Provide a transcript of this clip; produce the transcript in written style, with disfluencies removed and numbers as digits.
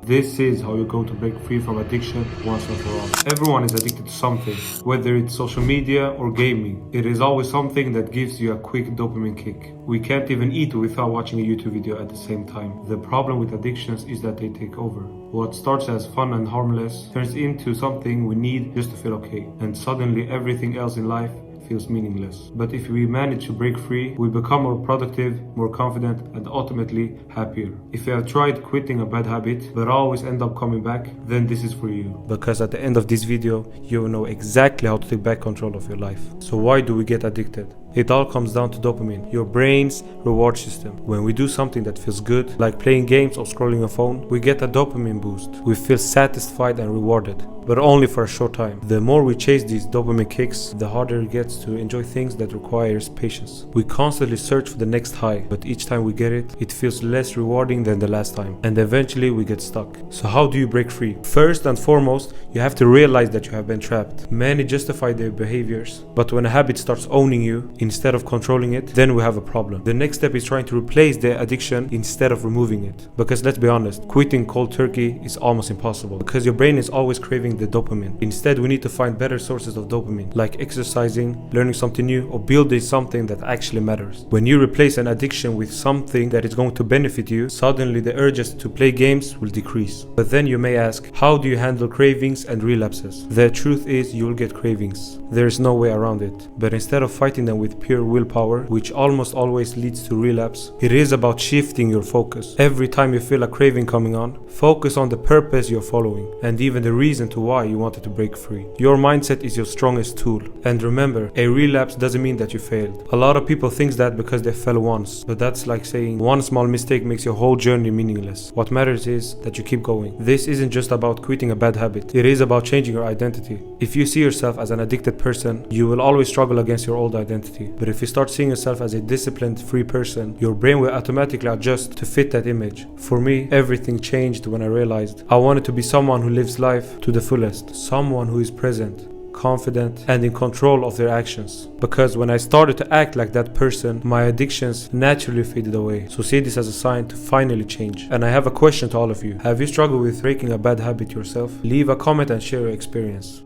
This is how you're going to break free from addiction once and for all. Everyone is addicted to something, whether it's social media or gaming. It is always something that gives you a quick dopamine kick. We can't even eat without watching a YouTube video at the same time. The problem with addictions is that they take over. What starts as fun and harmless turns into something we need just to feel okay. And suddenly everything else in life feels meaningless. But if we manage to break free, we become more productive, more confident, and ultimately happier. If you have tried quitting a bad habit but always end up coming back, then this is for you. Because at the end of this video, you will know exactly how to take back control of your life. So why do we get addicted? It all comes down to dopamine, your brain's reward system. When we do something that feels good, like playing games or scrolling a phone, we get a dopamine boost. We feel satisfied and rewarded, but only for a short time. The more we chase these dopamine kicks, the harder it gets to enjoy things that requires patience. We constantly search for the next high, but each time we get it, it feels less rewarding than the last time. And eventually we get stuck. So how do you break free? First and foremost, you have to realize that you have been trapped. Many justify their behaviors, but when a habit starts owning you, instead of controlling it, then we have a problem. The next step is trying to replace the addiction instead of removing it. Because let's be honest, quitting cold turkey is almost impossible because your brain is always craving the dopamine. Instead, we need to find better sources of dopamine, like exercising, learning something new, or building something that actually matters. When you replace an addiction with something that is going to benefit you, suddenly the urges to play games will decrease. But then you may ask, how do you handle cravings and relapses? The truth is, you will get cravings. There is no way around it. But instead of fighting them with pure willpower, which almost always leads to relapse, it is about shifting your focus. Every time you feel a craving coming on, focus on the purpose you're following and even the reason to why you wanted to break free. Your mindset is your strongest tool. And remember, a relapse doesn't mean that you failed. A lot of people think that because they fell once, but that's like saying one small mistake makes your whole journey meaningless. What matters is that you keep going. This isn't just about quitting a bad habit. It is about changing your identity. If you see yourself as an addicted person, you will always struggle against your old identity. But if you start seeing yourself as a disciplined, free person, your brain will automatically adjust to fit that image. For me, everything changed when I realized I wanted to be someone who lives life to the fullest, someone who is present, confident, and in control of their actions. Because when I started to act like that person, my addictions naturally faded away. So see this as a sign to finally change. And I have a question to all of you. Have you struggled with breaking a bad habit yourself? Leave a comment and share your experience.